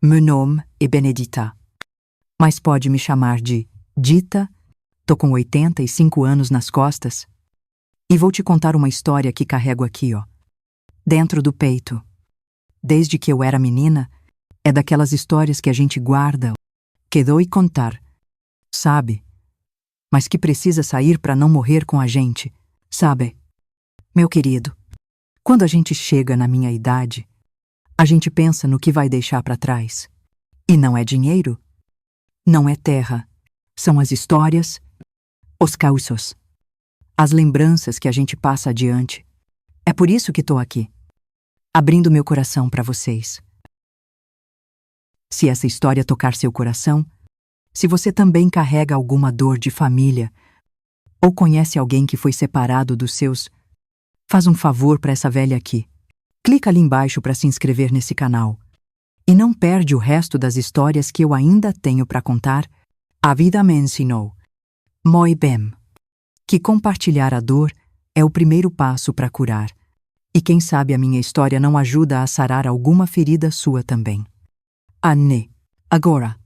Meu nome é Benedita, mas pode me chamar de Dita. Tô com 85 anos nas costas e vou te contar uma história que carrego aqui, ó, dentro do peito. Desde que eu era menina, é daquelas histórias que a gente guarda, que dói contar, sabe? Mas que precisa sair para não morrer com a gente, sabe? Meu querido, quando a gente chega na minha idade, a gente pensa no que vai deixar para trás. E não é dinheiro, não é terra, são as histórias, os causos, as lembranças que a gente passa adiante. É por isso que tô aqui, abrindo meu coração para vocês. Se essa história tocar seu coração, se você também carrega alguma dor de família ou conhece alguém que foi separado dos seus, faz um favor para essa velha aqui. Clica ali embaixo para se inscrever nesse canal. E não perde o resto das histórias que eu ainda tenho para contar. A vida me ensinou, muito bem, que compartilhar a dor é o primeiro passo para curar. E quem sabe a minha história não ajuda a sarar alguma ferida sua também. Agora,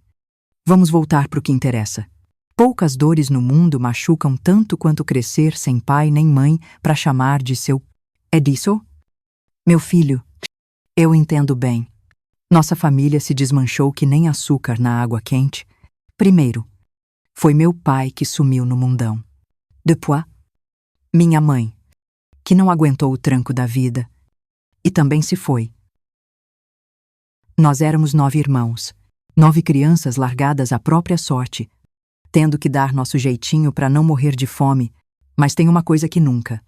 vamos voltar para o que interessa. Poucas dores no mundo machucam tanto quanto crescer sem pai nem mãe para chamar de seu. É disso? Meu filho, eu entendo bem. Nossa família se desmanchou que nem açúcar na água quente. Primeiro, foi meu pai que sumiu no mundão. Depois, minha mãe, que não aguentou o tranco da vida e também se foi. Nós éramos 9 irmãos, 9 crianças largadas à própria sorte, tendo que dar nosso jeitinho para não morrer de fome, mas tem uma coisa que nunca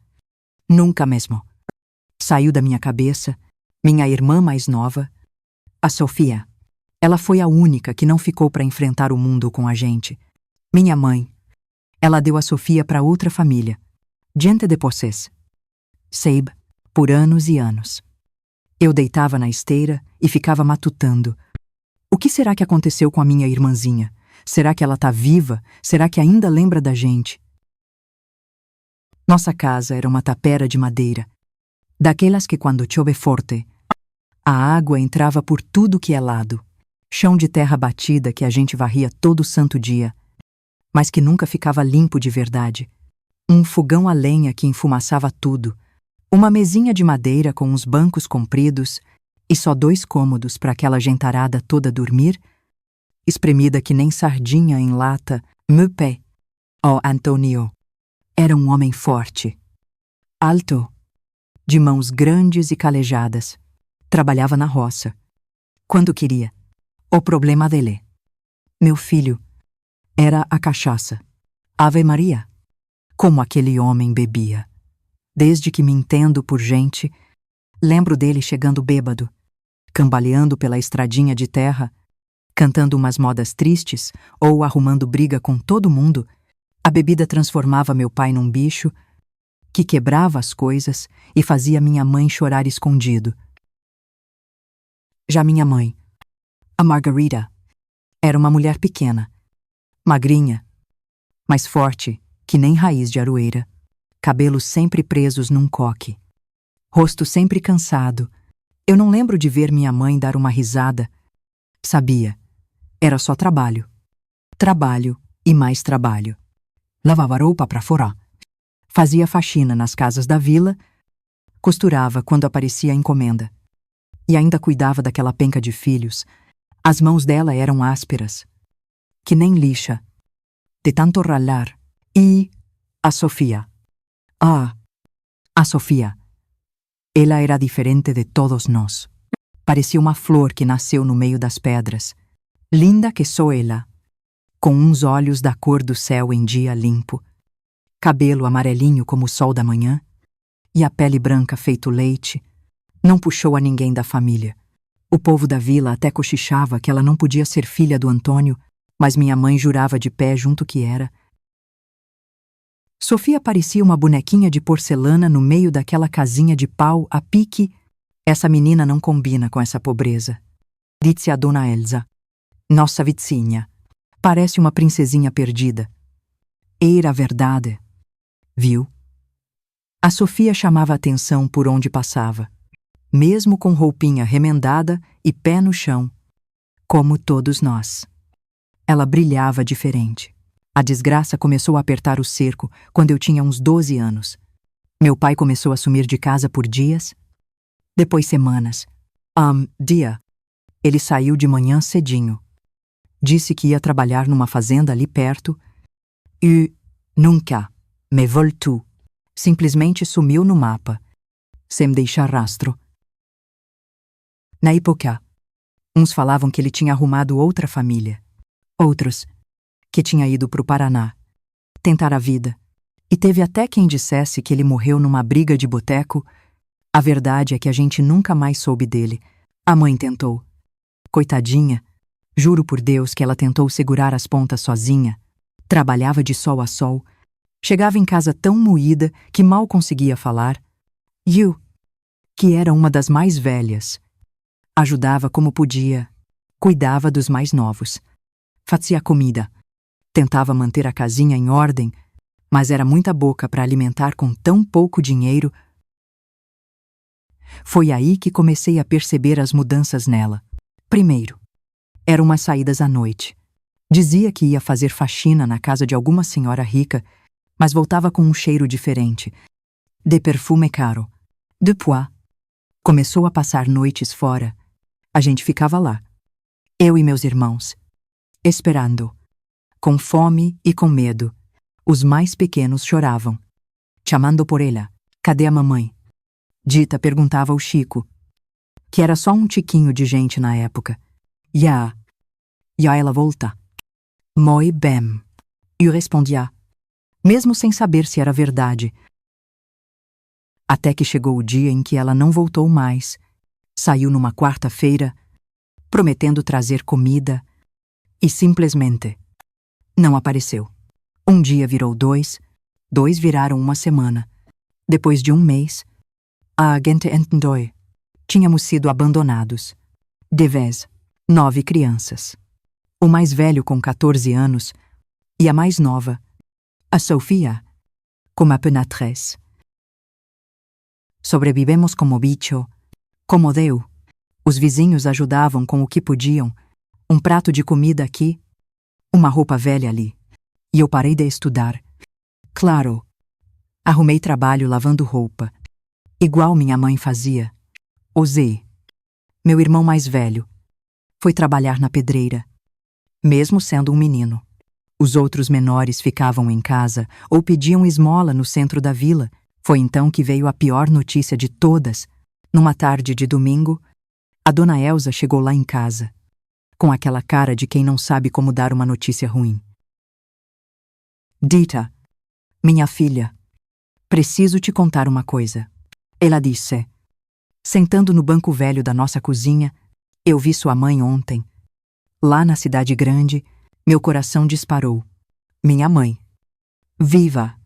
mesmo, saiu da minha cabeça, minha irmã mais nova, a Sofia. Ela foi a única que não ficou para enfrentar o mundo com a gente. Minha mãe, ela deu a Sofia para outra família, gente de vocês. Sabe, por anos e anos. Eu deitava na esteira e ficava matutando. O que será que aconteceu com a minha irmãzinha? Será que ela tá viva? Será que ainda lembra da gente? Nossa casa era uma tapera de madeira, daquelas que quando chove forte, a água entrava por tudo que é lado. Chão de terra batida que a gente varria todo santo dia, mas que nunca ficava limpo de verdade. Um fogão a lenha que enfumaçava tudo. Uma mesinha de madeira com uns bancos compridos e só 2 cômodos para aquela gentarada toda dormir, espremida que nem sardinha em lata. Meu pé, Antonio, era um homem forte, alto, de mãos grandes e calejadas. Trabalhava na roça, quando queria. O problema dele, meu filho, era a cachaça. Ave Maria, como aquele homem bebia. Desde que me entendo por gente, lembro dele chegando bêbado, cambaleando pela estradinha de terra, cantando umas modas tristes ou arrumando briga com todo mundo. A bebida transformava meu pai num bicho que quebrava as coisas e fazia minha mãe chorar escondido. Já minha mãe, a Margarita, era uma mulher pequena, magrinha, mas forte que nem raiz de aroeira, cabelos sempre presos num coque, rosto sempre cansado. Eu não lembro de ver minha mãe dar uma risada. Sabia, era só trabalho. Trabalho e mais trabalho. Lavava roupa pra fora, fazia faxina nas casas da vila, costurava quando aparecia a encomenda. E ainda cuidava daquela penca de filhos. As mãos dela eram ásperas, que nem lixa, de tanto ralar. E a Sofia. A Sofia. Ela era diferente de todos nós. Parecia uma flor que nasceu no meio das pedras. Linda que só ela, com uns olhos da cor do céu em dia limpo, cabelo amarelinho como o sol da manhã, e a pele branca feito leite. Não puxou a ninguém da família. O povo da vila até cochichava que ela não podia ser filha do Antônio, mas minha mãe jurava de pé junto que era. Sofia parecia uma bonequinha de porcelana no meio daquela casinha de pau a pique. Essa menina não combina com essa pobreza, disse a dona Elsa, nossa vizinha. Parece uma princesinha perdida. Era verdade, viu? A Sofia chamava atenção por onde passava. Mesmo com roupinha remendada e pé no chão, como todos nós. Ela brilhava diferente. A desgraça começou a apertar o cerco quando eu tinha uns 12 anos. Meu pai começou a sumir de casa por dias, depois semanas. Dia. Ele saiu de manhã cedinho. Disse que ia trabalhar numa fazenda ali perto e nunca me voltou. Simplesmente sumiu no mapa, sem deixar rastro. Na época, uns falavam que ele tinha arrumado outra família, outros que tinha ido para o Paraná tentar a vida, e teve até quem dissesse que ele morreu numa briga de boteco. A verdade é que a gente nunca mais soube dele. A mãe tentou. Coitadinha, juro por Deus que ela tentou segurar as pontas sozinha. Trabalhava de sol a sol. Chegava em casa tão moída que mal conseguia falar. Eu, que era uma das mais velhas, ajudava como podia, cuidava dos mais novos. Fazia comida. Tentava manter a casinha em ordem, mas era muita boca para alimentar com tão pouco dinheiro. Foi aí que comecei a perceber as mudanças nela. Primeiro, eram umas saídas à noite. Dizia que ia fazer faxina na casa de alguma senhora rica, mas voltava com um cheiro diferente. De perfume caro. Depois, começou a passar noites fora. A gente ficava lá, eu e meus irmãos, esperando, com fome e com medo. Os mais pequenos choravam, chamando por ela. Cadê a mamãe? Dita perguntava ao Chico, que era só um tiquinho de gente na época. Já ela volta. Moi bem. Eu respondia, mesmo sem saber se era verdade. Até que chegou o dia em que ela não voltou mais. Saiu numa quarta-feira, prometendo trazer comida, e simplesmente não apareceu. Um dia virou dois viraram uma semana. Depois de um mês, a gente entendeu. Tínhamos sido abandonados. De vez, 9 crianças. O mais velho com 14 anos e a mais nova, a Sofia, com apenas 3. Sobrevivemos como bicho, como deu. Os vizinhos ajudavam com o que podiam. Um prato de comida aqui, uma roupa velha ali. E eu parei de estudar. Claro, arrumei trabalho lavando roupa, igual minha mãe fazia. Osei, meu irmão mais velho, foi trabalhar na pedreira, mesmo sendo um menino. Os outros menores ficavam em casa ou pediam esmola no centro da vila. Foi então que veio a pior notícia de todas. Numa tarde de domingo, a dona Elsa chegou lá em casa, com aquela cara de quem não sabe como dar uma notícia ruim. Dita, minha filha, preciso te contar uma coisa. Ela disse. Sentando no banco velho da nossa cozinha, eu vi sua mãe ontem. Lá na cidade grande, meu coração disparou. Minha mãe. Viva!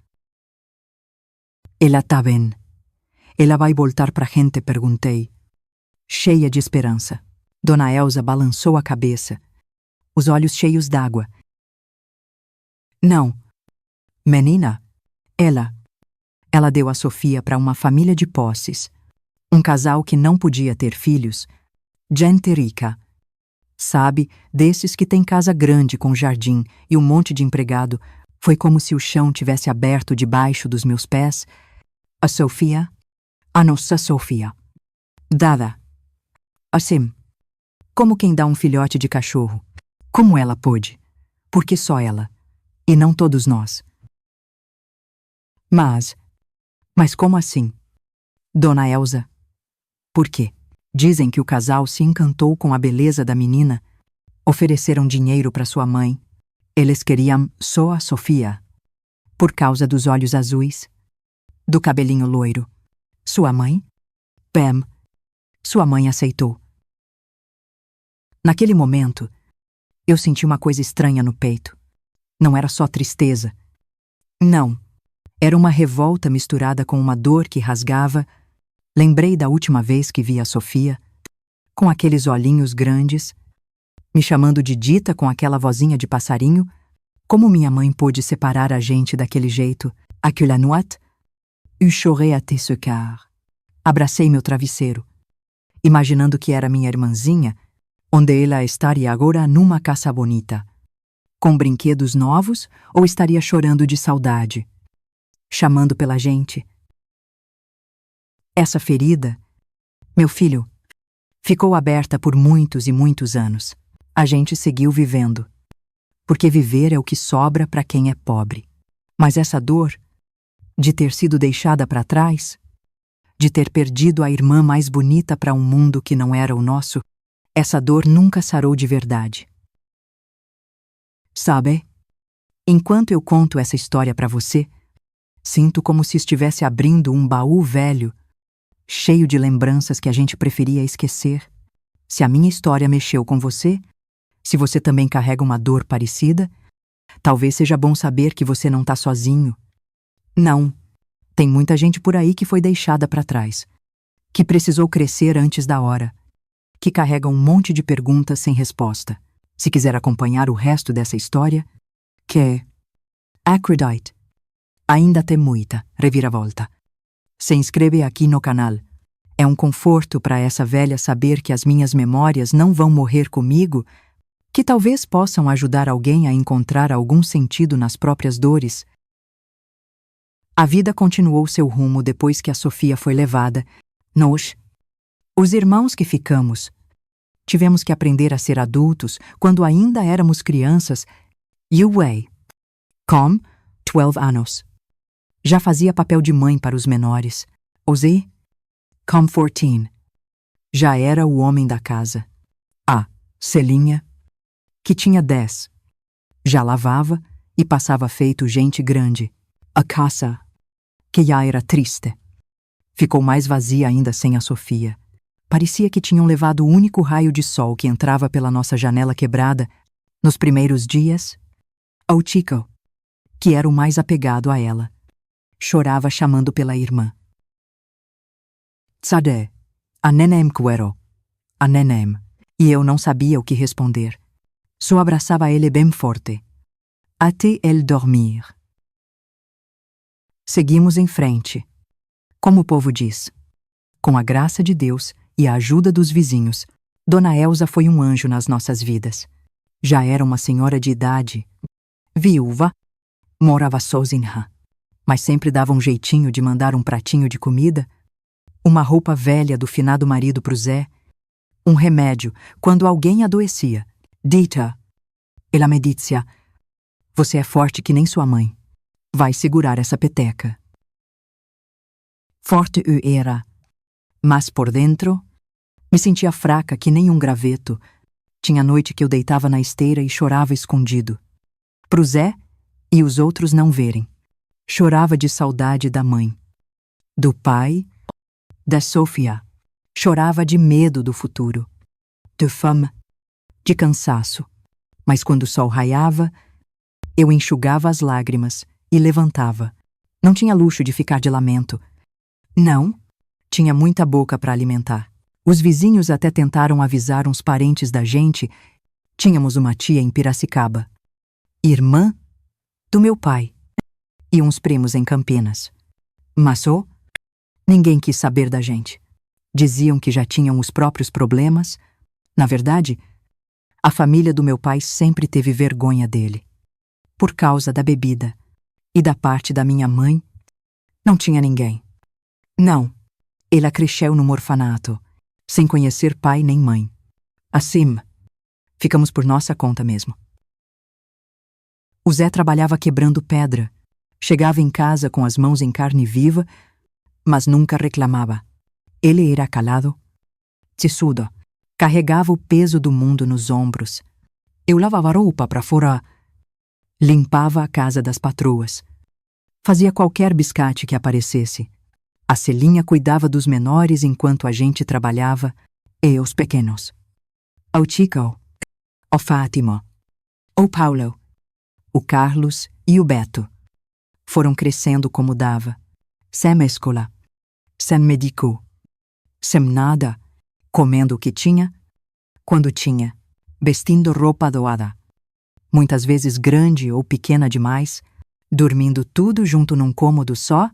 Ela tá bem. Ela vai voltar pra gente, perguntei, cheia de esperança. Dona Elsa balançou a cabeça, os olhos cheios d'água. Não. Menina, ela deu a Sofia para uma família de posses. Um casal que não podia ter filhos. Gente rica. Sabe, desses que tem casa grande com jardim e um monte de empregado. Foi como se o chão tivesse aberto debaixo dos meus pés. A Sofia, a nossa Sofia. Dada. Assim, como quem dá um filhote de cachorro. Como ela pôde? Porque só ela, e não todos nós. Mas como assim? Dona Elsa. Por quê? Dizem que o casal se encantou com a beleza da menina. Ofereceram dinheiro para sua mãe. Eles queriam só a Sofia. Por causa dos olhos azuis, do cabelinho loiro. Sua mãe? Pam. Sua mãe aceitou. Naquele momento, eu senti uma coisa estranha no peito. Não era só tristeza. Não. Era uma revolta misturada com uma dor que rasgava. Lembrei da última vez que vi a Sofia, com aqueles olhinhos grandes, me chamando de Dita com aquela vozinha de passarinho. Como minha mãe pôde separar a gente daquele jeito? Aquela noite, eu chorei até secar. Abracei meu travesseiro, imaginando que era minha irmãzinha, Onde ela estaria agora numa casa bonita, com brinquedos novos, ou estaria chorando de saudade, chamando pela gente? Essa ferida, meu filho, ficou aberta por muitos e muitos anos. A gente seguiu vivendo, porque viver é o que sobra para quem é pobre. Mas essa dor, de ter sido deixada para trás, de ter perdido a irmã mais bonita para um mundo que não era o nosso, essa dor nunca sarou de verdade. Sabe, enquanto eu conto essa história para você, sinto como se estivesse abrindo um baú velho, cheio de lembranças que a gente preferia esquecer. Se a minha história mexeu com você, se você também carrega uma dor parecida, talvez seja bom saber que você não está sozinho. Não, tem muita gente por aí que foi deixada para trás, que precisou crescer antes da hora, que carrega um monte de perguntas sem resposta. Se quiser acompanhar o resto dessa história, que é Aphrodite, ainda tem muita reviravolta. Se inscreve aqui no canal. É um conforto para essa velha saber que as minhas memórias não vão morrer comigo, que talvez possam ajudar alguém a encontrar algum sentido nas próprias dores. A vida continuou seu rumo depois que a Sofia foi levada. Nós, os irmãos que ficamos, tivemos que aprender a ser adultos quando ainda éramos crianças. Yue, com 12 anos, já fazia papel de mãe para os menores. Ozzy, com 14, já era o homem da casa. A Celinha, que tinha 10, já lavava e passava feito gente grande. A casa, que já era triste, ficou mais vazia ainda sem a Sofia. Parecia que tinham levado o único raio de sol que entrava pela nossa janela quebrada nos primeiros dias. O Chico, que era o mais apegado a ela, chorava chamando pela irmã. Tzadé, a nenem quero, a nenem. E eu não sabia o que responder. Só abraçava ele bem forte, até ele dormir. Seguimos em frente. Como o povo diz, com a graça de Deus e a ajuda dos vizinhos, Dona Elza foi um anjo nas nossas vidas. Já era uma senhora de idade, viúva, morava sozinha, mas sempre dava um jeitinho de mandar um pratinho de comida, uma roupa velha do finado marido pro Zé, um remédio quando alguém adoecia. Dita, ela me dizia, você é forte que nem sua mãe. Vai segurar essa peteca. Forte eu era, mas por dentro me sentia fraca que nem um graveto. Tinha noite que eu deitava na esteira e chorava escondido, pro Zé e os outros não verem. Chorava de saudade da mãe, do pai, da Sofia. Chorava de medo do futuro, de fome, de cansaço. Mas quando o sol raiava, eu enxugava as lágrimas e levantava. Não tinha luxo de ficar de lamento. Não, tinha muita boca para alimentar. Os vizinhos até tentaram avisar uns parentes da gente. Tínhamos uma tia em Piracicaba, irmã do meu pai, e uns primos em Campinas. Mas ninguém quis saber da gente. Diziam que já tinham os próprios problemas. Na verdade, a família do meu pai sempre teve vergonha dele. Por causa da bebida. E da parte da minha mãe, não tinha ninguém. Não, ela cresceu no orfanato, sem conhecer pai nem mãe. Assim, ficamos por nossa conta mesmo. O Zé trabalhava quebrando pedra. Chegava em casa com as mãos em carne viva, mas nunca reclamava. Ele era calado, sisudo, carregava o peso do mundo nos ombros. Eu lavava roupa para fora, limpava a casa das patroas, fazia qualquer biscate que aparecesse. A Celinha cuidava dos menores enquanto a gente trabalhava, e os pequenos. O Chico, o Fátima, o Paulo, o Carlos e o Beto foram crescendo como dava, sem escola, sem médico, sem nada, comendo o que tinha, quando tinha, vestindo roupa doada, muitas vezes grande ou pequena demais, dormindo tudo junto num cômodo só,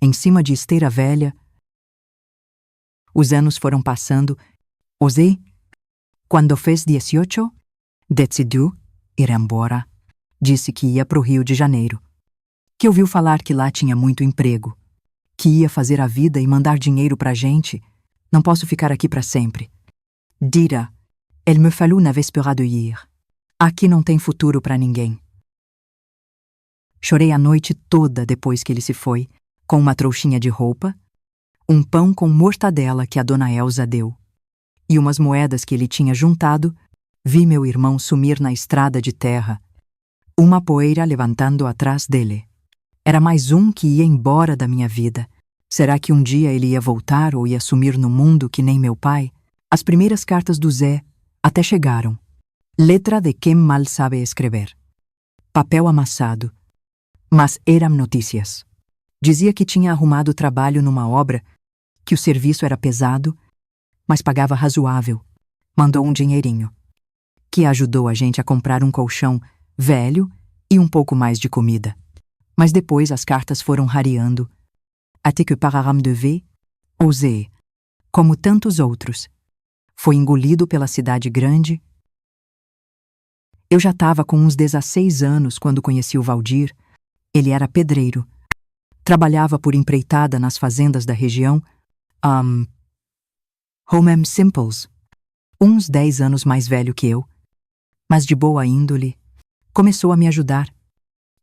em cima de esteira velha. Os anos foram passando. Ozzy, Quando fez 18, decidiu ir embora. Disse que ia para o Rio de Janeiro. Que ouviu falar que lá tinha muito emprego. Que ia fazer a vida e mandar dinheiro pra gente. Não posso ficar aqui para sempre. Dira, elle me fallut na véspera de ir. Aqui não tem futuro para ninguém. Chorei a noite toda depois que ele se foi, com uma trouxinha de roupa, um pão com mortadela que a dona Elsa deu, e umas moedas que ele tinha juntado. Vi meu irmão sumir na estrada de terra, uma poeira levantando atrás dele. Era mais um que ia embora da minha vida. Será que um dia ele ia voltar ou ia sumir no mundo que nem meu pai? As primeiras cartas do Zé até chegaram. Letra de quem mal sabe escrever. Papel amassado. Mas eram notícias. Dizia que tinha arrumado trabalho numa obra, que o serviço era pesado, mas pagava razoável. Mandou um dinheirinho. Que ajudou a gente a comprar um colchão velho e um pouco mais de comida. Mas depois as cartas foram rareando, até que Pararam de ver, o Zé, como tantos outros, foi engolido pela cidade grande. Eu já estava com uns 16 anos quando conheci o Valdir. Ele era pedreiro. Trabalhava por empreitada nas fazendas da região. Homem simples. Uns 10 anos mais velho que eu, mas de boa índole. Começou a me ajudar.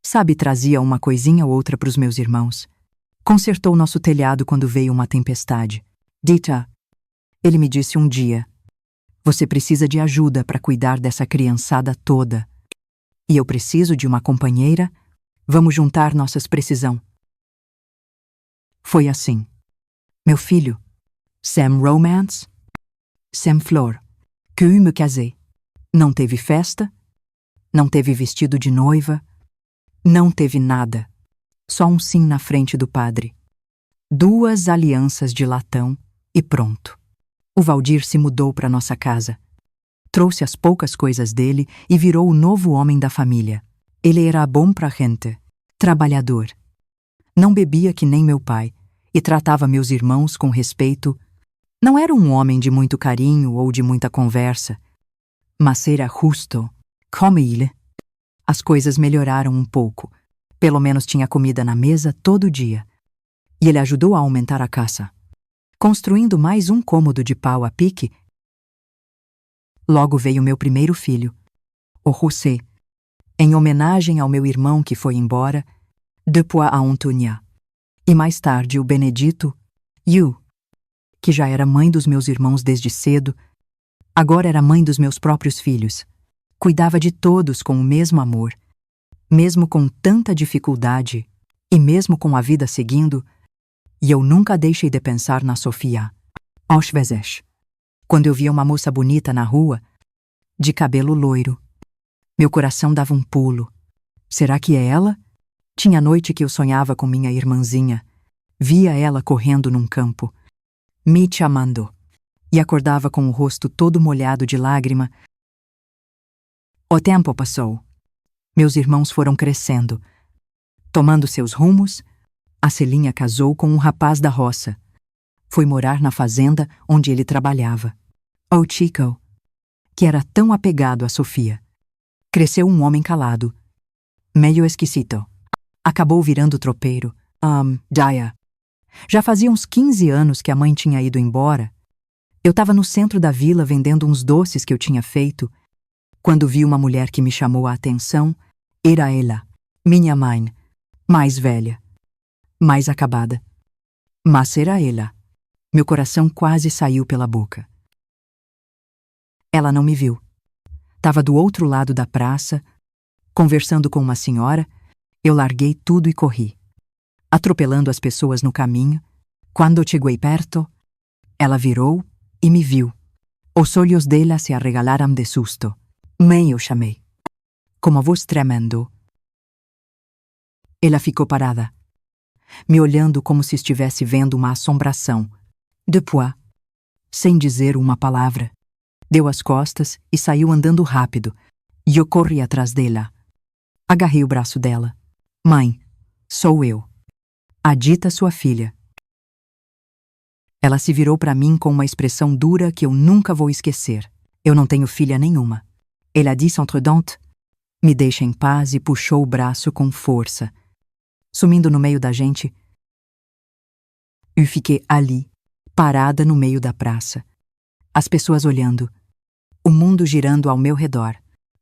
Sabe, trazia uma coisinha ou outra para os meus irmãos. Consertou nosso telhado quando veio uma tempestade. Dita, ele me disse um dia: você precisa de ajuda para cuidar dessa criançada toda. E eu preciso de uma companheira. Vamos juntar nossas precisão. Foi assim. Meu filho, sem romance, sem flor, que eu me casei. Não teve festa, não teve vestido de noiva, não teve nada. Só um sim na frente do padre. 2 alianças de latão e pronto. O Valdir se mudou para nossa casa. Trouxe as poucas coisas dele e virou o novo homem da família. Ele era bom pra gente, trabalhador. Não bebia que nem meu pai e tratava meus irmãos com respeito. Não era um homem de muito carinho ou de muita conversa, mas era justo, como ele. As coisas melhoraram um pouco. Pelo menos tinha comida na mesa todo dia. E ele ajudou a aumentar a casa, construindo mais um cômodo de pau a pique. Logo veio meu primeiro filho, o José, em homenagem ao meu irmão que foi embora, depois a Antônia. E mais tarde o Benedito, Yu, que já era mãe dos meus irmãos desde cedo, agora era mãe dos meus próprios filhos. Cuidava de todos com o mesmo amor. Mesmo com tanta dificuldade, e mesmo com a vida seguindo, e eu nunca deixei de pensar na Sofia. Às vezes, quando eu via uma moça bonita na rua, de cabelo loiro, meu coração dava um pulo. Será que é ela? Tinha noite que eu sonhava com minha irmãzinha. Via ela correndo num campo, me chamando, e acordava com o rosto todo molhado de lágrima. O tempo passou. Meus irmãos foram crescendo. Tomando seus rumos, a Celinha casou com um rapaz da roça. Foi morar na fazenda onde ele trabalhava. O Chico, que era tão apegado a Sofia, cresceu um homem calado, meio esquisito. Acabou virando tropeiro. Daya. Já fazia uns 15 anos que a mãe tinha ido embora. Eu estava no centro da vila vendendo uns doces que eu tinha feito, quando vi uma mulher que me chamou a atenção. Era ela, minha mãe, mais velha, mais acabada. Mas era ela. Meu coração quase saiu pela boca. Ela não me viu. Estava do outro lado da praça, conversando com uma senhora. Eu larguei tudo e corri, atropelando as pessoas no caminho. Quando cheguei perto, ela virou e me viu. Os olhos dela se arregalaram de susto. Mãe, eu chamei. Com a voz tremendo. Ela ficou parada, me olhando como se estivesse vendo uma assombração. Depois, sem dizer uma palavra, deu as costas e saiu andando rápido. E eu corri atrás dela. Agarrei o braço dela. Mãe, sou eu. A dita sua filha. Ela se virou para mim com uma expressão dura que eu nunca vou esquecer. Eu não tenho filha nenhuma. Elle a dit entre dentes. Me deixa em paz e puxou o braço com força. Sumindo no meio da gente, eu fiquei ali, parada no meio da praça. As pessoas olhando. O mundo girando ao meu redor.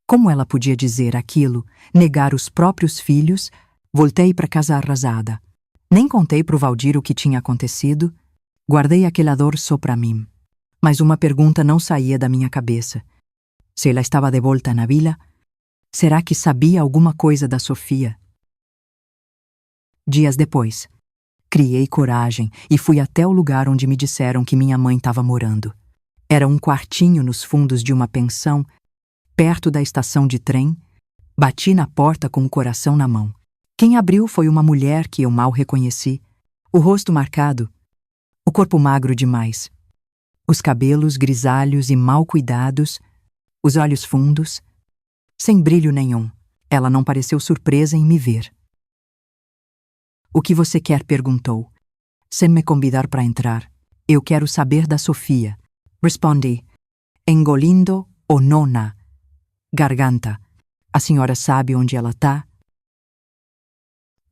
Como ela podia dizer aquilo, negar os próprios filhos? Voltei para casa arrasada. Nem contei pro Valdir o que tinha acontecido. Guardei aquela dor só para mim. Mas uma pergunta não saía da minha cabeça. Se ela estava de volta na vila, será que sabia alguma coisa da Sofia? Dias depois, criei coragem e fui até o lugar onde me disseram que minha mãe estava morando. Era um quartinho nos fundos de uma pensão, perto da estação de trem. Bati na porta com o coração na mão. Quem abriu foi uma mulher que eu mal reconheci. O rosto marcado, o corpo magro demais. Os cabelos grisalhos e mal cuidados, os olhos fundos, sem brilho nenhum. Ela não pareceu surpresa em me ver. O que você quer? Perguntou, sem me convidar para entrar. Eu quero saber da Sofia. Respondi, engolindo o nó na garganta. A senhora sabe onde ela está?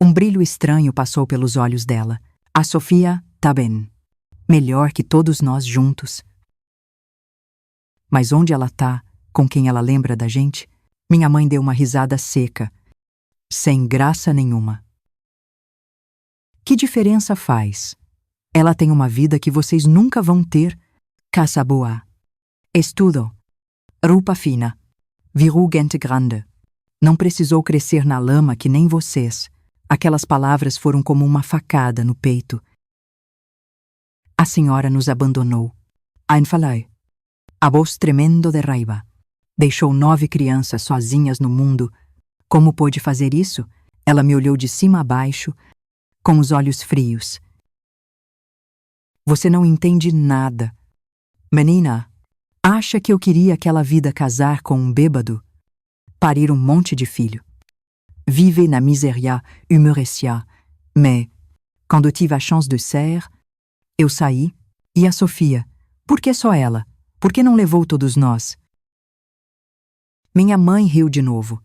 Um brilho estranho passou pelos olhos dela. A Sofia tá bem. Melhor que todos nós juntos. Mas onde ela tá? Com quem ela lembra da gente? Minha mãe deu uma risada seca, sem graça nenhuma. Que diferença faz? Ela tem uma vida que vocês nunca vão ter. Casa boa, estudo, roupa fina, virou gente grande. Não precisou crescer na lama que nem vocês. Aquelas palavras foram como uma facada no peito. A senhora nos abandonou. Falei. A voz tremendo de raiva. Deixou 9 crianças sozinhas no mundo. Como pôde fazer isso? Ela me olhou de cima a baixo, com os olhos frios. Você não entende nada. Menina, acha que eu queria aquela vida casar com um bêbado? Parir um monte de filho. Viver na miséria, eu merecia. Mais, quando tive a chance de ser, eu saí. E a Sofia? Por que só ela? Por que não levou todos nós? Minha mãe riu de novo.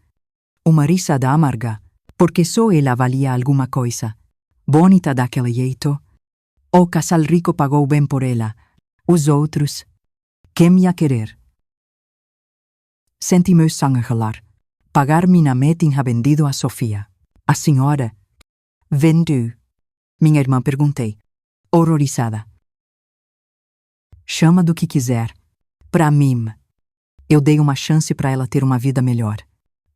Uma risada amarga, porque só ela valia alguma coisa. Bonita daquele jeito. O casal rico pagou bem por ela. Os outros, quem ia querer? Senti meu sangue gelar. Pagar minha mãe tinha vendido a Sofia. A senhora vendeu? Minha irmã perguntei, horrorizada. Chama do que quiser. Para mim. Eu dei uma chance para ela ter uma vida melhor.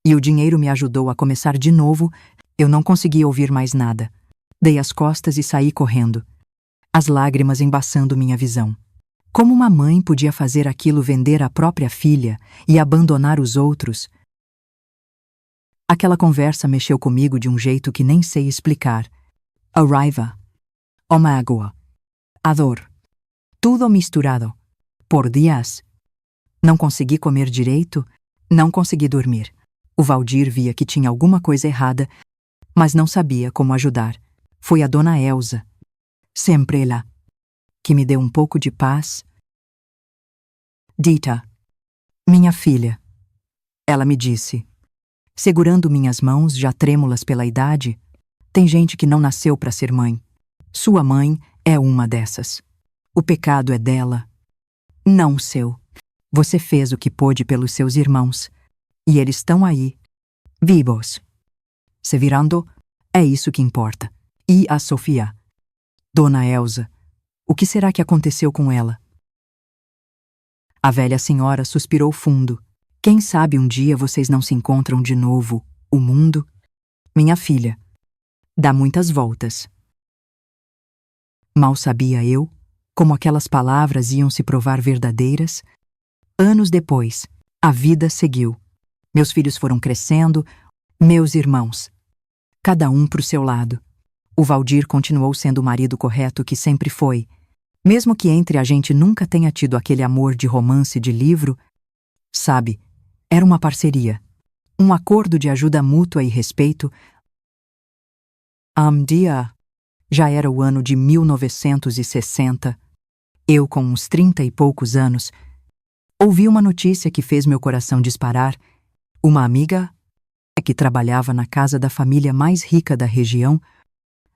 E o dinheiro me ajudou a começar de novo. Eu não conseguia ouvir mais nada. Dei as costas e saí correndo. As lágrimas embaçando minha visão. Como uma mãe podia fazer aquilo, vender a própria filha e abandonar os outros? Aquela conversa mexeu comigo de um jeito que nem sei explicar. A raiva, a mágoa, a dor. Tudo misturado. Por dias. Não consegui comer direito, não consegui dormir. O Valdir via que tinha alguma coisa errada, mas não sabia como ajudar. Foi a dona Elsa, sempre ela, que me deu um pouco de paz. Dita, minha filha, ela me disse, segurando minhas mãos já trêmulas pela idade. Tem gente que não nasceu para ser mãe. Sua mãe é uma dessas. O pecado é dela, não o seu. Você fez o que pôde pelos seus irmãos, e eles estão aí, vivos. Se virando, é isso que importa. E a Sofia? Dona Elsa, o que será que aconteceu com ela? A velha senhora suspirou fundo. Quem sabe um dia vocês não se encontram de novo. O mundo? Minha filha, dá muitas voltas. Mal sabia eu como aquelas palavras iam se provar verdadeiras. Anos depois, a vida seguiu. Meus filhos foram crescendo, meus irmãos. Cada um pro seu lado. O Valdir continuou sendo o marido correto que sempre foi. Mesmo que entre a gente nunca tenha tido aquele amor de romance de livro, sabe, era uma parceria. Um acordo de ajuda mútua e respeito. Dia já era o ano de 1960. Eu com uns 30 e poucos anos. Ouvi uma notícia que fez meu coração disparar. Uma amiga, que trabalhava na casa da família mais rica da região,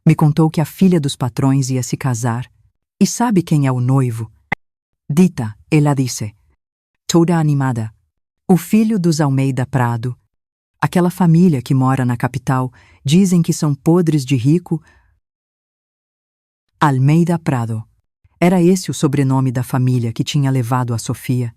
me contou que a filha dos patrões ia se casar. E sabe quem é o noivo? Dita, ela disse, toda animada. O filho dos Almeida Prado. Aquela família que mora na capital, dizem que são podres de rico. Almeida Prado. Era esse o sobrenome da família que tinha levado a Sofia.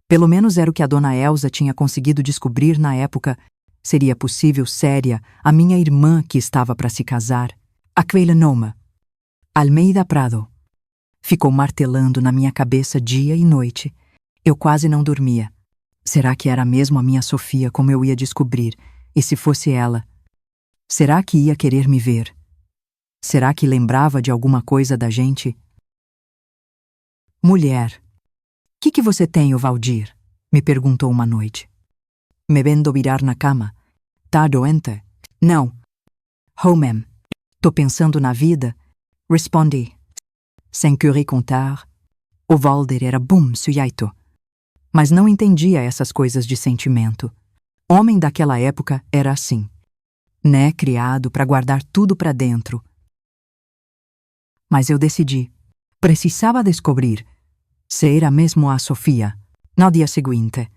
Pelo menos era o que a dona Elsa tinha conseguido descobrir na época. Seria possível séria a minha irmã que estava para se casar. Aquele nome, Almeida Prado, ficou martelando na minha cabeça dia e noite. Eu quase não dormia. Será que era mesmo a minha Sofia como eu ia descobrir? E se fosse ela? Será que ia querer me ver? Será que lembrava de alguma coisa da gente? Mulher, que você tem, Valdir? Me perguntou uma noite. Me vendo virar na cama. Tá doente? Não. Homem, tô pensando na vida. Respondi. Sem querer contar, o Valdir era bom sujeito. Mas não entendia essas coisas de sentimento. Homem daquela época era assim, né? Criado para guardar tudo para dentro. Mas eu decidi. Precisava descobrir se era mesmo a Sofia. No dia seguinte,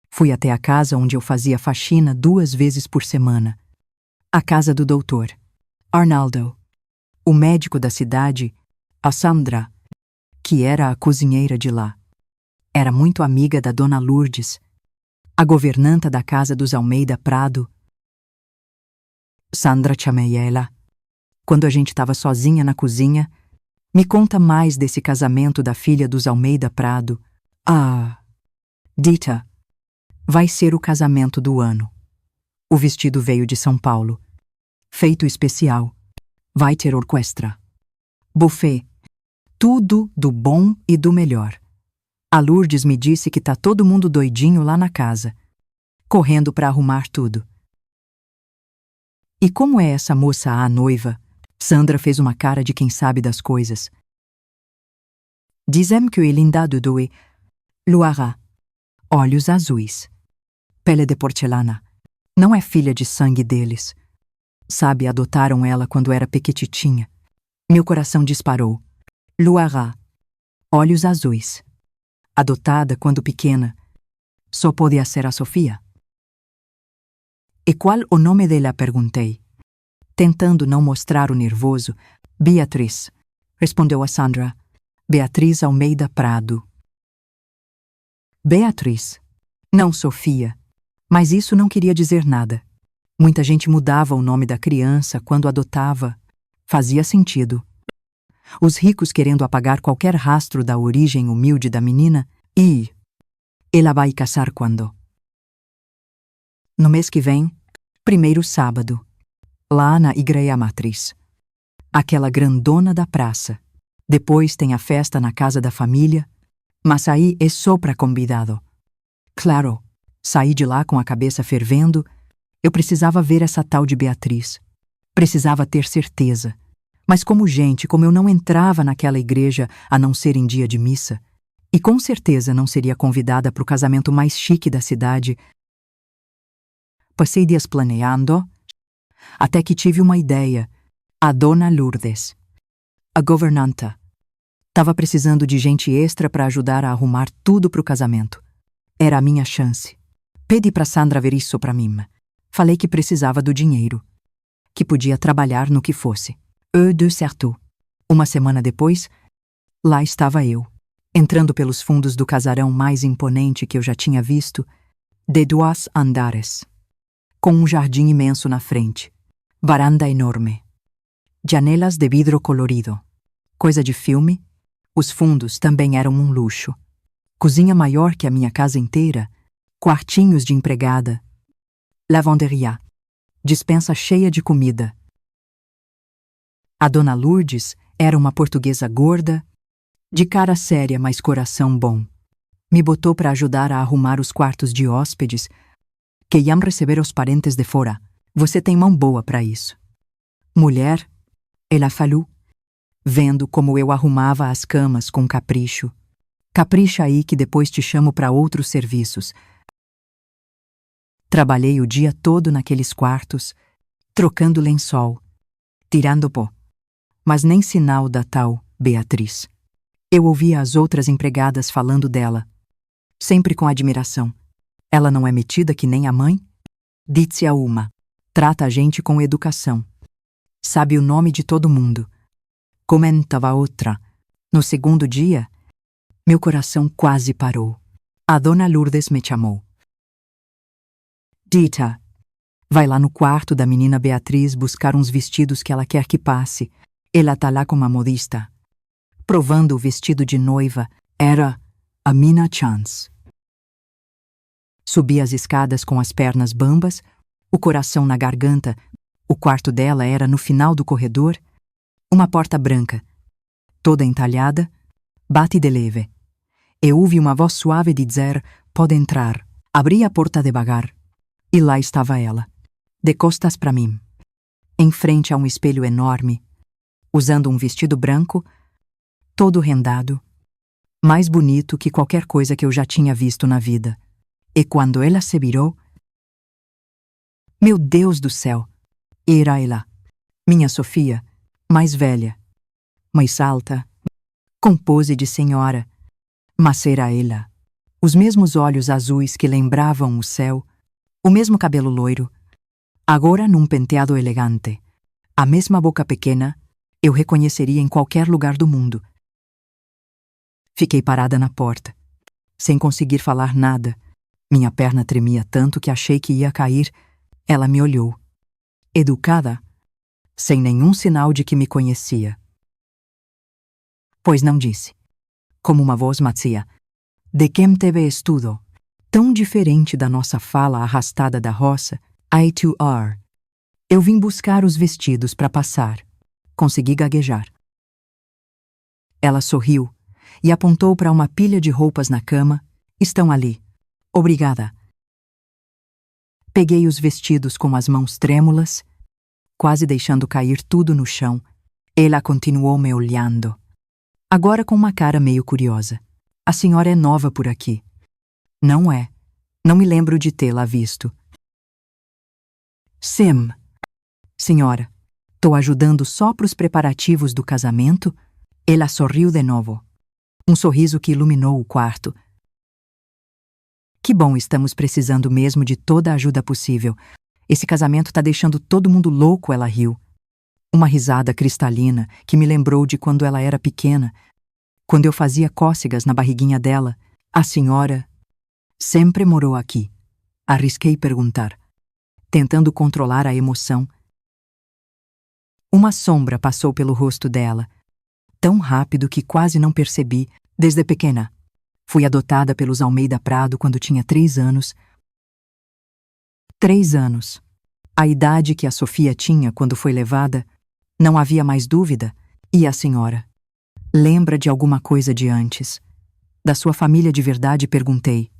fui até a casa onde eu fazia faxina 2 vezes por semana. A casa do doutor Arnaldo, o médico da cidade, a Sandra, que era a cozinheira de lá. Era muito amiga da dona Lourdes, a governanta da casa dos Almeida Prado. Sandra, chamei ela. Quando a gente estava sozinha na cozinha, me conta mais desse casamento da filha dos Almeida Prado. Ah, Dita, vai ser o casamento do ano. O vestido veio de São Paulo. Feito especial. Vai ter orquestra. Buffet. Tudo do bom e do melhor. A Lourdes me disse que tá todo mundo doidinho lá na casa, correndo para arrumar tudo. E como é essa moça, a noiva? Sandra fez uma cara de quem sabe das coisas. Dizem que é linda de doe. Luara. Olhos azuis. Pele de porcelana. Não é filha de sangue deles. Sabe, adotaram ela quando era pequititinha. Meu coração disparou. Luara. Olhos azuis. Adotada quando pequena. Só podia ser a Sofia. E qual o nome dela? Perguntei. Tentando não mostrar o nervoso. Beatriz, respondeu a Sandra. Beatriz Almeida Prado. Beatriz. Não Sofia. Mas isso não queria dizer nada. Muita gente mudava o nome da criança quando adotava. Fazia sentido. Os ricos querendo apagar qualquer rastro da origem humilde da menina. E ela vai casar quando? No mês que vem, primeiro sábado. Lá na Igreja Matriz. Aquela grandona da praça. Depois tem a festa na casa da família, mas aí é só para convidado. Claro, saí de lá com a cabeça fervendo. Eu precisava ver essa tal de Beatriz. Precisava ter certeza. Mas como eu não entrava naquela igreja a não ser em dia de missa, e com certeza não seria convidada para o casamento mais chique da cidade, passei dias planeando, até que tive uma ideia. A dona Lourdes, a governanta, estava precisando de gente extra para ajudar a arrumar tudo para o casamento. Era a minha chance. Pedi para Sandra ver isso para mim. Falei que precisava do dinheiro, que podia trabalhar no que fosse. De certo. Uma semana depois, lá estava eu, entrando pelos fundos do casarão mais imponente que eu já tinha visto, de 2 andares, com um jardim imenso na frente, varanda enorme, janelas de vidro colorido. Coisa de filme. Os fundos também eram um luxo. Cozinha maior que a minha casa inteira, quartinhos de empregada, lavanderia, despensa cheia de comida. A dona Lourdes era uma portuguesa gorda, de cara séria, mas coração bom. Me botou para ajudar a arrumar os quartos de hóspedes, que iam receber os parentes de fora. Você tem mão boa para isso. Mulher, ela falou, vendo como eu arrumava as camas com capricho. Capricha aí que depois te chamo para outros serviços. Trabalhei o dia todo naqueles quartos, trocando lençol, tirando pó. Mas nem sinal da tal Beatriz. Eu ouvia as outras empregadas falando dela, sempre com admiração. Ela não é metida que nem a mãe? Disse-a uma. Trata a gente com educação. Sabe o nome de todo mundo. Comentava a outra. No segundo dia, meu coração quase parou. A dona Lourdes me chamou. Dita, vai lá no quarto da menina Beatriz buscar uns vestidos que ela quer que passe. Ela tá lá com uma modista. Provando o vestido de noiva, era a minha chance. Subi as escadas com as pernas bambas, o coração na garganta. O quarto dela era no final do corredor, uma porta branca, toda entalhada, bate de leve. Eu ouvi uma voz suave dizer, pode entrar. Abri a porta devagar, e lá estava ela, de costas para mim, em frente a um espelho enorme, usando um vestido branco, todo rendado, mais bonito que qualquer coisa que eu já tinha visto na vida. E quando ela se virou, meu Deus do céu, era ela, minha Sofia, mais velha, mais alta, com pose de senhora, mas era ela. Os mesmos olhos azuis que lembravam o céu, o mesmo cabelo loiro, agora num penteado elegante, a mesma boca pequena, eu reconheceria em qualquer lugar do mundo. Fiquei parada na porta, sem conseguir falar nada. Minha perna tremia tanto que achei que ia cair. Ela me olhou, educada, sem nenhum sinal de que me conhecia. Pois não disse, como uma voz macia, de quem teve estudo, tão diferente da nossa fala arrastada da roça, I2R. Eu vim buscar os vestidos para passar. Consegui gaguejar. Ela sorriu e apontou para uma pilha de roupas na cama. Estão ali. Obrigada. Peguei os vestidos com as mãos trêmulas, quase deixando cair tudo no chão. Ela continuou me olhando, agora com uma cara meio curiosa. A senhora é nova por aqui. Não é. Não me lembro de tê-la visto. Sim. Senhora, tô ajudando só pros preparativos do casamento. Ela sorriu de novo. Um sorriso que iluminou o quarto. Que bom, estamos precisando mesmo de toda a ajuda possível. Esse casamento tá deixando todo mundo louco, ela riu. Uma risada cristalina que me lembrou de quando ela era pequena, quando eu fazia cócegas na barriguinha dela. A senhora sempre morou aqui? Arrisquei perguntar, tentando controlar a emoção. Uma sombra passou pelo rosto dela, tão rápido que quase não percebi. Desde pequena. Fui adotada pelos Almeida Prado quando tinha 3 anos. 3 anos. A idade que a Sofia tinha quando foi levada. Não havia mais dúvida. E a senhora? Lembra de alguma coisa de antes? Da sua família de verdade? Perguntei.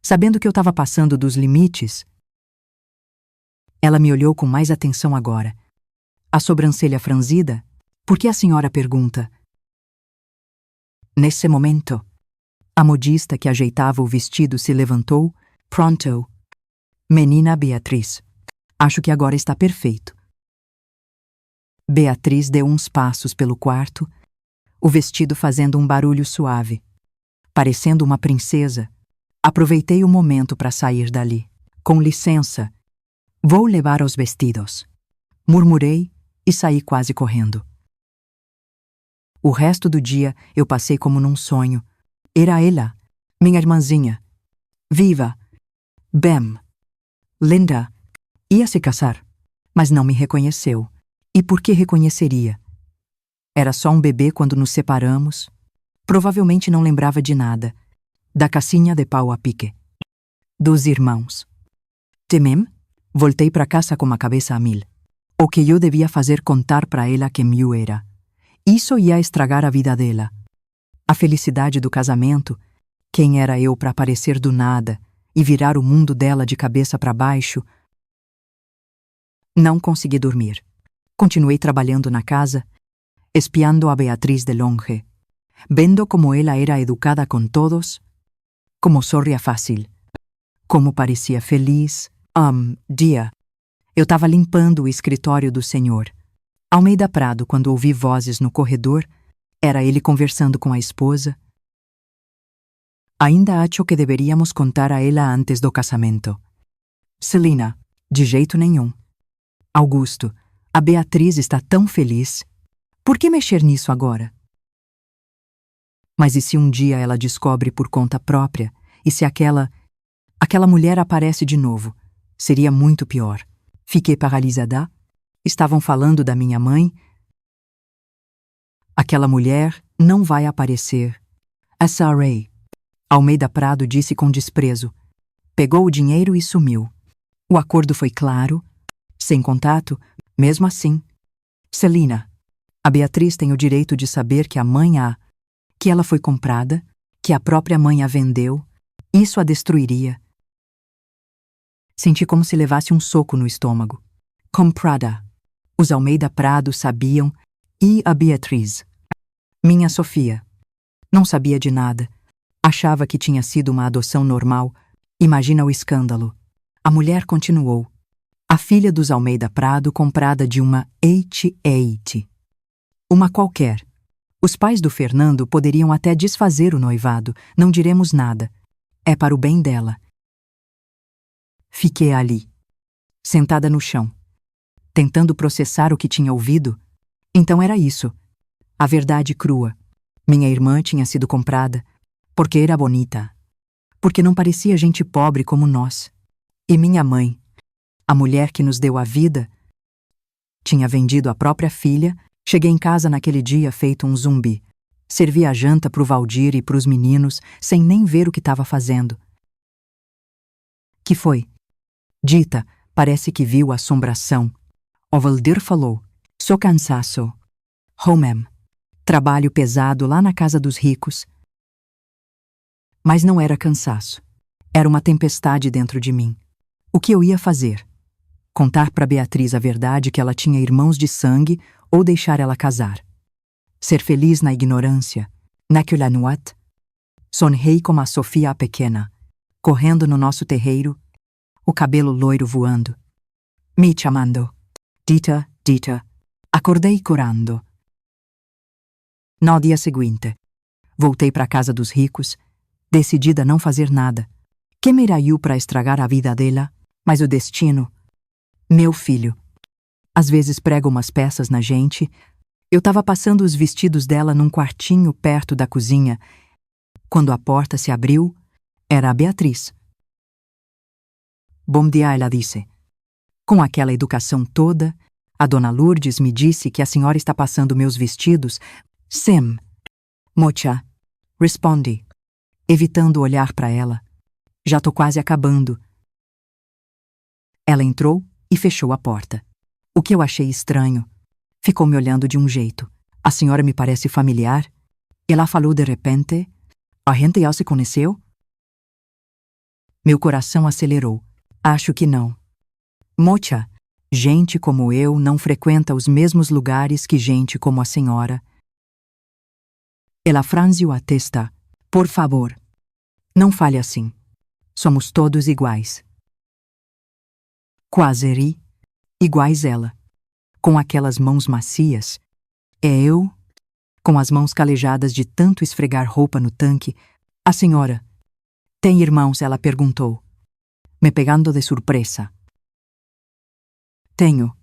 Sabendo que eu estava passando dos limites. Ela me olhou com mais atenção agora. A sobrancelha franzida. Por que a senhora pergunta? Nesse momento, a modista que ajeitava o vestido se levantou. Pronto. Menina Beatriz. Acho que agora está perfeito. Beatriz deu uns passos pelo quarto, o vestido fazendo um barulho suave. Parecendo uma princesa, aproveitei o momento para sair dali. Com licença, vou levar os vestidos. Murmurei e saí quase correndo. O resto do dia eu passei como num sonho. Era ela, minha irmãzinha. Viva, bem, linda. Ia se casar, mas não me reconheceu. E por que reconheceria? Era só um bebê quando nos separamos. Provavelmente não lembrava de nada. Da casinha de pau a pique. Dos irmãos. Temem, voltei para casa com a cabeça a mil. O que eu devia fazer contar para ela quem eu era. Isso ia estragar a vida dela. A felicidade do casamento. Quem era eu para aparecer do nada e virar o mundo dela de cabeça para baixo? Não consegui dormir. Continuei trabalhando na casa, espiando a Beatriz de longe. vendo como ela era educada com todos, como sorria fácil, como parecia feliz. Dia. Eu estava limpando o escritório do senhor. Ao meio da Prado, quando ouvi vozes no corredor, era ele conversando com a esposa. Ainda acho que deveríamos contar a ela antes do casamento. Celina, de jeito nenhum. Augusto, a Beatriz está tão feliz. Por que mexer nisso agora? Mas e se um dia ela descobre por conta própria? E se aquela mulher aparece de novo? Seria muito pior. Fiquei paralisada. Estavam falando da minha mãe. Aquela mulher não vai aparecer. A Sarah. Almeida Prado disse com desprezo. Pegou o dinheiro e sumiu. O acordo foi claro. Sem contato, mesmo assim. Celina, a Beatriz tem o direito de saber que a mãe que ela foi comprada, que a própria mãe a vendeu. Isso a destruiria. Senti como se levasse um soco no estômago. Comprada. Os Almeida Prado sabiam, e a Beatriz. Minha Sofia. Não sabia de nada. Achava que tinha sido uma adoção normal. Imagina o escândalo. A mulher continuou. A filha dos Almeida Prado comprada de uma H8. Uma qualquer. Os pais do Fernando poderiam até desfazer o noivado, não diremos nada. É para o bem dela. Fiquei ali, sentada no chão, tentando processar o que tinha ouvido. Então era isso. A verdade crua. Minha irmã tinha sido comprada porque era bonita, porque não parecia gente pobre como nós. E minha mãe, a mulher que nos deu a vida, tinha vendido a própria filha. Cheguei em casa naquele dia feito um zumbi. Servi a janta pro Valdir e pros meninos, sem nem ver o que estava fazendo. Que foi? Dita, parece que viu a assombração. O Valdir falou. Sou cansaço. Homem. Trabalho pesado lá na casa dos ricos. Mas não era cansaço. Era uma tempestade dentro de mim. O que eu ia fazer? Contar para Beatriz a verdade que ela tinha irmãos de sangue ou deixar ela casar? Ser feliz na ignorância, naquela noite? Sonhei como a Sofia a pequena, correndo no nosso terreiro, o cabelo loiro voando. Me chamando. Dita, Dita. Acordei corando. No dia seguinte, voltei para a casa dos ricos, decidida a não fazer nada. Que me raiu para estragar a vida dela, mas o destino... Meu filho. Às vezes prega umas peças na gente. Eu estava passando os vestidos dela num quartinho perto da cozinha. Quando a porta se abriu, era a Beatriz. Bom dia, ela disse. Com aquela educação toda, a dona Lourdes me disse que a senhora está passando meus vestidos. Sim. Mocha. Respondi, evitando olhar para ela. Já tô quase acabando. Ela entrou e fechou a porta. O que eu achei estranho. Ficou me olhando de um jeito. A senhora me parece familiar. Ela falou de repente. A gente já se conheceu? Meu coração acelerou. Acho que não. Mocha, gente como eu não frequenta os mesmos lugares que gente como a senhora. Ela franziu a testa. Por favor, não fale assim. Somos todos iguais. Quase ri. Iguais ela. Com aquelas mãos macias. É eu, com as mãos calejadas de tanto esfregar roupa no tanque. A senhora tem irmãos? Ela perguntou, me pegando de surpresa. Tenho.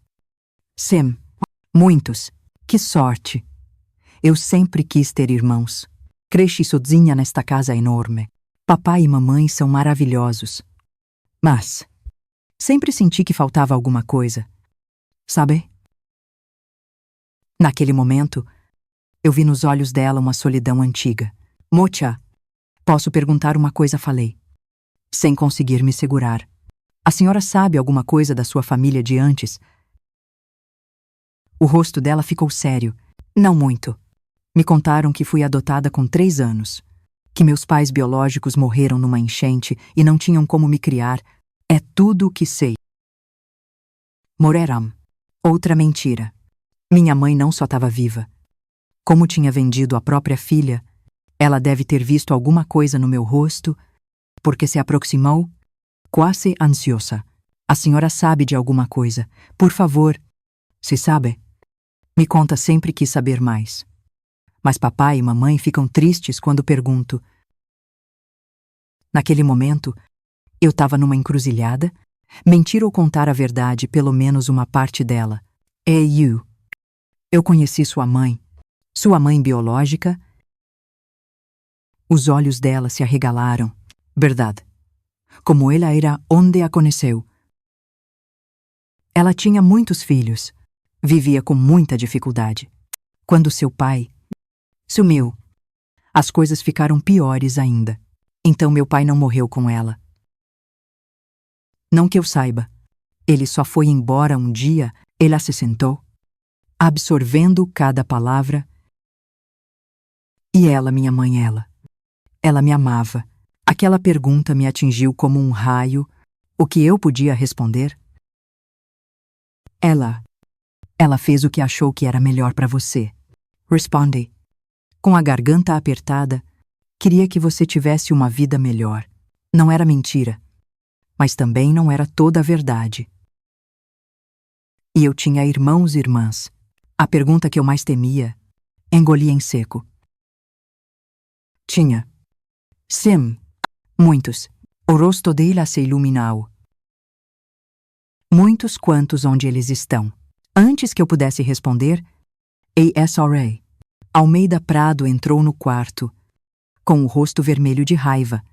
Sim, muitos. Que sorte. Eu sempre quis ter irmãos. Cresci sozinha nesta casa enorme. Papai e mamãe são maravilhosos. Mas sempre senti que faltava alguma coisa. Sabe? Naquele momento, eu vi nos olhos dela uma solidão antiga. Mocha, posso perguntar uma coisa? Falei, sem conseguir me segurar. A senhora sabe alguma coisa da sua família de antes? O rosto dela ficou sério. Não muito. Me contaram que fui adotada com 3 anos. Que meus pais biológicos morreram numa enchente e não tinham como me criar. É tudo o que sei. Moreram. Outra mentira. Minha mãe não só estava viva. Como tinha vendido a própria filha, ela deve ter visto alguma coisa no meu rosto, porque se aproximou, quase ansiosa. A senhora sabe de alguma coisa. Por favor, se sabe, me conta. Sempre quis saber mais. Mas papai e mamãe ficam tristes quando pergunto. Naquele momento, eu estava numa encruzilhada, mentir ou contar a verdade, pelo menos uma parte dela. Eu conheci sua mãe biológica. Os olhos dela se arregalaram. Verdade. Como ela era onde a conheceu. Ela tinha muitos filhos. Vivia com muita dificuldade. Quando seu pai sumiu, as coisas ficaram piores ainda. Então meu pai não morreu com ela. Não que eu saiba. Ele só foi embora um dia. Ela se sentou, absorvendo cada palavra. E ela, minha mãe, ela me amava. Aquela pergunta me atingiu como um raio. O que eu podia responder? Ela fez o que achou que era melhor para você. Responde. Com a garganta apertada, queria que você tivesse uma vida melhor. Não era mentira, mas também não era toda a verdade. E eu tinha irmãos e irmãs. A pergunta que eu mais temia, engoli em seco. Tinha. Sim, muitos. O rosto dela se iluminou. Muitos quantos onde eles estão. Antes que eu pudesse responder, ASRA. Almeida Prado entrou no quarto, com o rosto vermelho de raiva.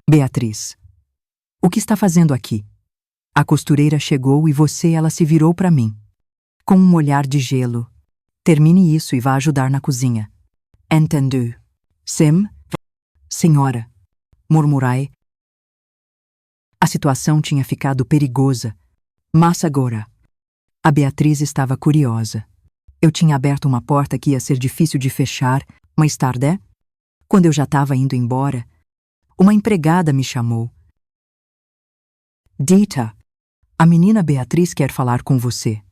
Beatriz. O que está fazendo aqui? A costureira chegou e ela se virou para mim. Com um olhar de gelo. Termine isso e vá ajudar na cozinha. Entendu. Sim, senhora. Murmurai. A situação tinha ficado perigosa. Mas agora, a Beatriz estava curiosa. Eu tinha aberto uma porta que ia ser difícil de fechar, mais tarde, quando eu já estava indo embora, uma empregada me chamou. Dita, a menina Beatriz quer falar com você.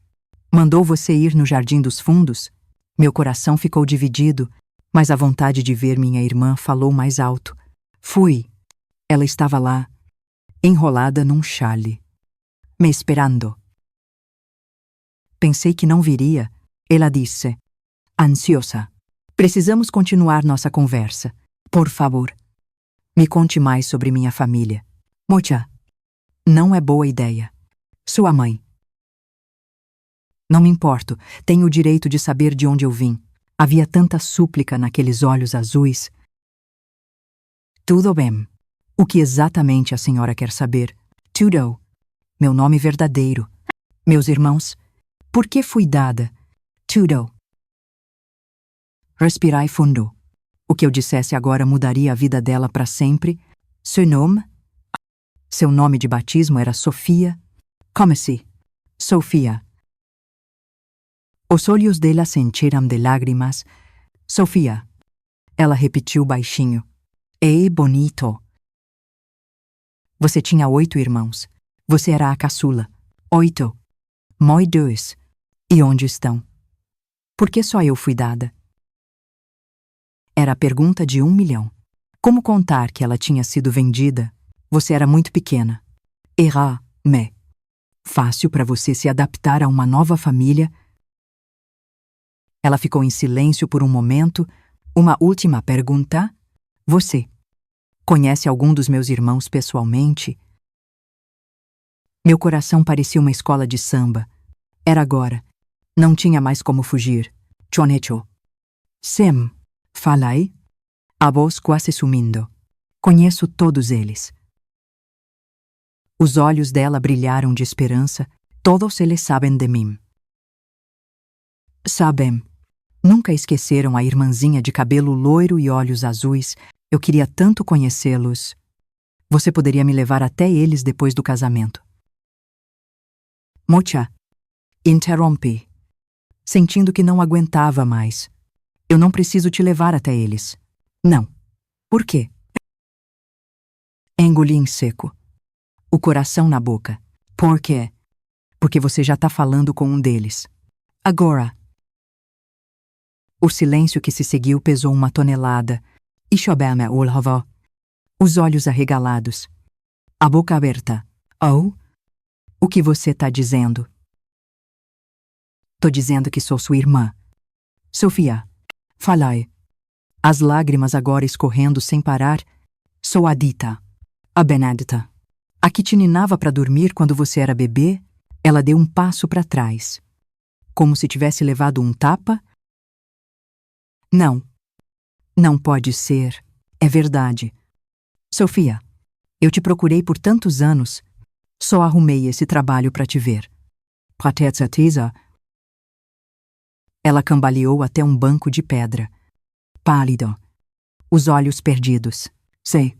Mandou você ir no Jardim dos Fundos? Meu coração ficou dividido, mas a vontade de ver minha irmã falou mais alto. Fui. Ela estava lá, enrolada num chale, me esperando. Pensei que não viria. Ela disse, ansiosa. Precisamos continuar nossa conversa. Por favor, me conte mais sobre minha família. Mocha, não é boa ideia. Sua mãe. Não me importo, tenho o direito de saber de onde eu vim. Havia tanta súplica naqueles olhos azuis. Tudo bem. O que exatamente a senhora quer saber? Tudo. Meu nome verdadeiro. Meus irmãos. Por que fui dada? Tudo. Respirai fundo. O que eu dissesse agora mudaria a vida dela para sempre. Seu nome? Seu nome de batismo era Sofia. Como-se? Sofia. Os olhos dela se encheram de lágrimas. Sofia. Ela repetiu baixinho. É bonito. Você tinha 8 irmãos. Você era a caçula. 8. Moi 2. E onde estão? Por que só eu fui dada? Era a pergunta de 1 milhão. Como contar que ela tinha sido vendida? Você era muito pequena. Era, mais fácil para você se adaptar a uma nova família. Ela ficou em silêncio por um momento. Uma última pergunta. Você conhece algum dos meus irmãos pessoalmente? Meu coração parecia uma escola de samba. Era agora. Não tinha mais como fugir. Chonecho. Sim, falai. A voz quase sumindo. Conheço todos eles. Os olhos dela brilharam de esperança. Todos eles sabem de mim. Sabem. Nunca esqueceram a irmãzinha de cabelo loiro e olhos azuis. Eu queria tanto conhecê-los. Você poderia me levar até eles depois do casamento. Mocha. Interrompi. Sentindo que não aguentava mais. Eu não preciso te levar até eles. Não. Por quê? Engoli em seco. O coração na boca. Por quê? Porque você já está falando com um deles. Agora. O silêncio que se seguiu pesou uma tonelada. Ishobama olhavó. Os olhos arregalados. A boca aberta. Oh? O que você tá dizendo? Tô dizendo que sou sua irmã. Sofia. Falai. As lágrimas agora escorrendo sem parar. Sou a Dita. A Benedita. A que te ninava para dormir quando você era bebê. Ela deu um passo para trás. Como se tivesse levado um tapa. Não. Não pode ser. É verdade. Sofia, eu te procurei por tantos anos. Só arrumei esse trabalho para te ver. Pra ter certeza? Ela cambaleou até um banco de pedra. Pálido. Os olhos perdidos. Sei.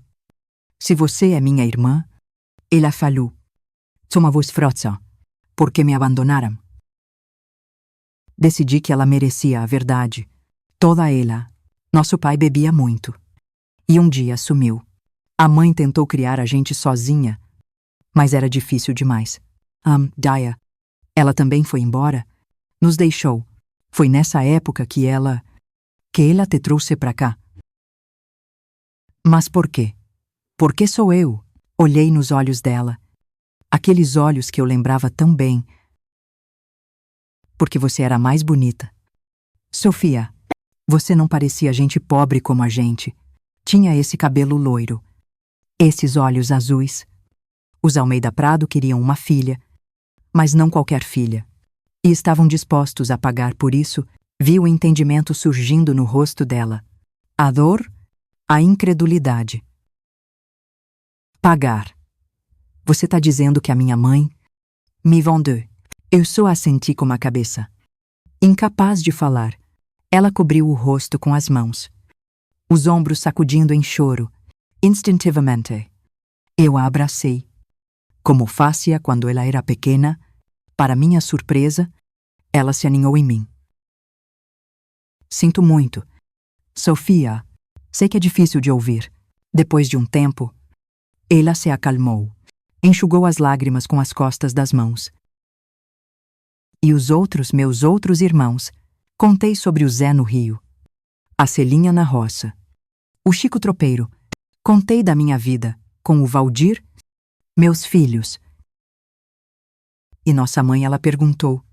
Se você é minha irmã, ela falou. Somos frotza. Por que me abandonaram? Decidi que ela merecia a verdade. Toda ela. Nosso pai bebia muito. E um dia sumiu. A mãe tentou criar a gente sozinha, mas era difícil demais. Daya. Ela também foi embora. Nos deixou. Foi nessa época que ela te trouxe pra cá. Mas por quê? Por que sou eu? Olhei nos olhos dela. Aqueles olhos que eu lembrava tão bem. Porque você era mais bonita. Sofia, você não parecia gente pobre como a gente. Tinha esse cabelo loiro. Esses olhos azuis. Os Almeida Prado queriam uma filha, mas não qualquer filha. E estavam dispostos a pagar por isso. Vi o entendimento surgindo no rosto dela. A dor, a incredulidade. Pagar. Você tá dizendo que a minha mãe me vendeu. Eu só assenti com a cabeça. Incapaz de falar, ela cobriu o rosto com as mãos. Os ombros sacudindo em choro. Instintivamente. Eu a abracei. Como fazia quando ela era pequena, para minha surpresa, ela se aninhou em mim. Sinto muito. Sofia, sei que é difícil de ouvir. Depois de um tempo, ela se acalmou. Enxugou as lágrimas com as costas das mãos. E os outros, meus outros irmãos, contei sobre o Zé no Rio, a Celinha na roça, o Chico Tropeiro, contei da minha vida, com o Valdir, meus filhos. E nossa mãe, ela perguntou,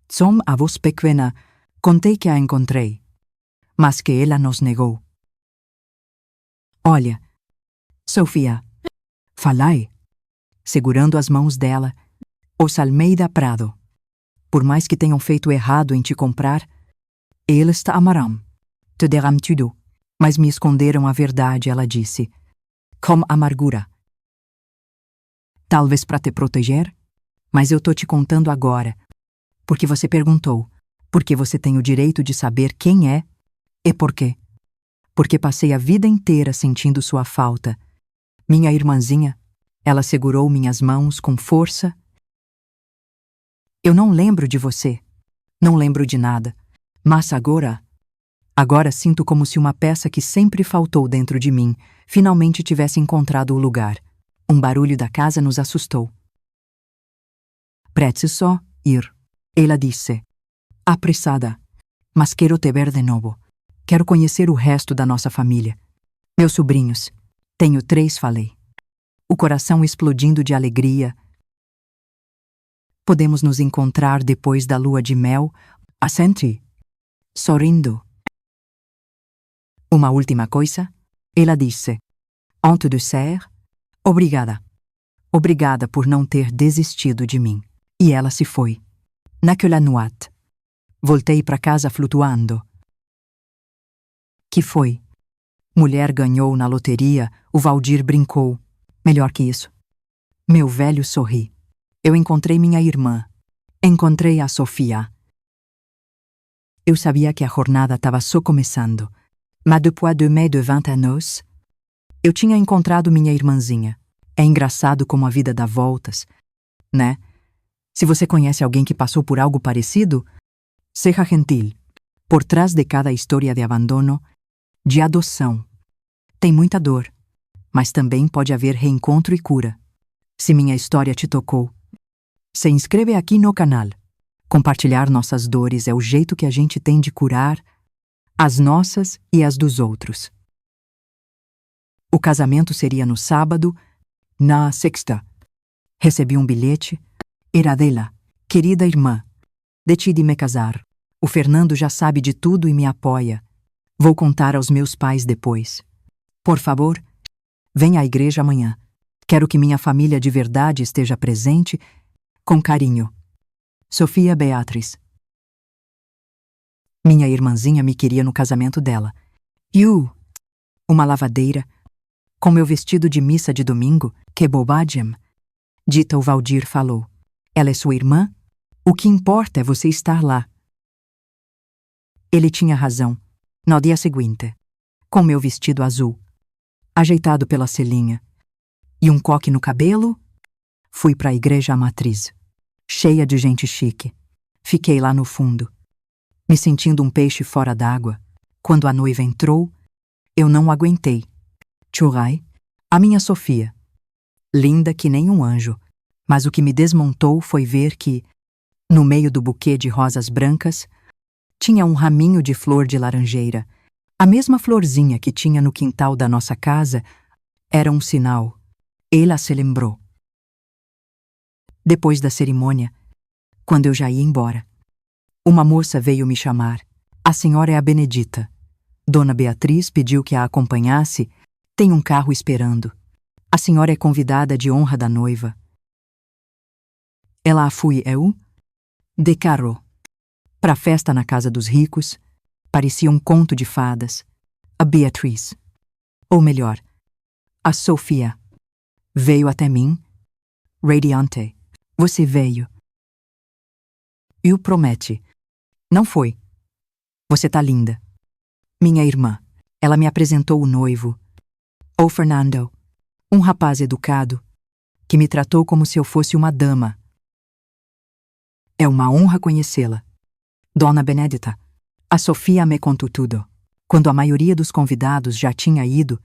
som a voz pequena, contei que a encontrei, mas que ela nos negou. Olha, Sofia, falai, segurando as mãos dela, os Almeida Prado. Por mais que tenham feito errado em te comprar, eles te amarão, te deram tudo, mas me esconderam a verdade, ela disse, com amargura. Talvez para te proteger, mas eu tô te contando agora, porque você perguntou, porque você tem o direito de saber quem é e por quê. Porque passei a vida inteira sentindo sua falta. Minha irmãzinha, ela segurou minhas mãos com força. Eu não lembro de você, não lembro de nada, mas agora sinto como se uma peça que sempre faltou dentro de mim finalmente tivesse encontrado o lugar. Um barulho da casa nos assustou. Preciso ir, ela disse, apressada, mas quero te ver de novo. Quero conhecer o resto da nossa família. Meus sobrinhos, tenho 3, falei. O coração explodindo de alegria. Podemos nos encontrar depois da lua de mel, assenti, sorrindo. Uma última coisa, ela disse, antes de ser, obrigada. Obrigada por não ter desistido de mim. E ela se foi. Naquela noite. Voltei para casa flutuando. Que foi? Mulher ganhou na loteria, o Valdir brincou. Melhor que isso. Meu velho sorri. Eu encontrei minha irmã. Encontrei a Sofia. Eu sabia que a jornada estava só começando. Mas depois de mais de 20 anos, eu tinha encontrado minha irmãzinha. É engraçado como a vida dá voltas, né? Se você conhece alguém que passou por algo parecido, seja gentil. Por trás de cada história de abandono, de adoção, tem muita dor, mas também pode haver reencontro e cura. Se minha história te tocou, se inscreve aqui no canal. Compartilhar nossas dores é o jeito que a gente tem de curar as nossas e as dos outros. O casamento seria no sábado, na sexta. Recebi um bilhete. Era dela. Querida irmã, decidi me casar. O Fernando já sabe de tudo e me apoia. Vou contar aos meus pais depois. Por favor, venha à igreja amanhã. Quero que minha família de verdade esteja presente. Com carinho. Sofia Beatriz. Minha irmãzinha me queria no casamento dela. Uma lavadeira, com meu vestido de missa de domingo, que bobagem. Dita o Valdir falou. Ela é sua irmã? O que importa é você estar lá. Ele tinha razão. No dia seguinte, com meu vestido azul, ajeitado pela Celinha, e um coque no cabelo, fui para a igreja matriz, cheia de gente chique. Fiquei lá no fundo, me sentindo um peixe fora d'água. Quando a noiva entrou, eu não aguentei. Tchurai, a minha Sofia. Linda que nem um anjo, mas o que me desmontou foi ver que, no meio do buquê de rosas brancas, tinha um raminho de flor de laranjeira. A mesma florzinha que tinha no quintal da nossa casa era um sinal. Ela se lembrou. Depois da cerimônia, quando eu já ia embora, uma moça veio me chamar. A senhora é a Benedita. Dona Beatriz pediu que a acompanhasse. Tem um carro esperando. A senhora é convidada de honra da noiva. Ela fui eu, de carro, para a festa na casa dos ricos. Parecia um conto de fadas. A Beatriz, ou melhor, a Sofia, veio até mim, radiante. Você veio. Eu promete. Não foi. Você tá linda. Minha irmã, ela me apresentou o noivo, o Fernando, um rapaz educado, que me tratou como se eu fosse uma dama. É uma honra conhecê-la. Dona Benedita, a Sofia me contou tudo. Quando a maioria dos convidados já tinha ido,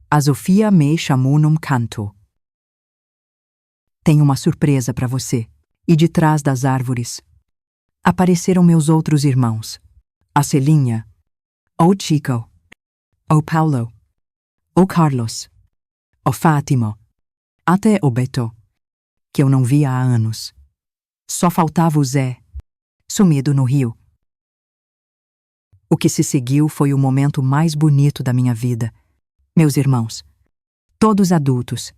a Sofia me chamou num canto. Tenho uma surpresa para você. E de trás das árvores apareceram meus outros irmãos. A Celinha, o Chico, o Paulo, o Carlos, o Fátimo, até o Beto, que eu não via há anos. Só faltava o Zé, sumido no rio. O que se seguiu foi o momento mais bonito da minha vida. Meus irmãos, todos adultos,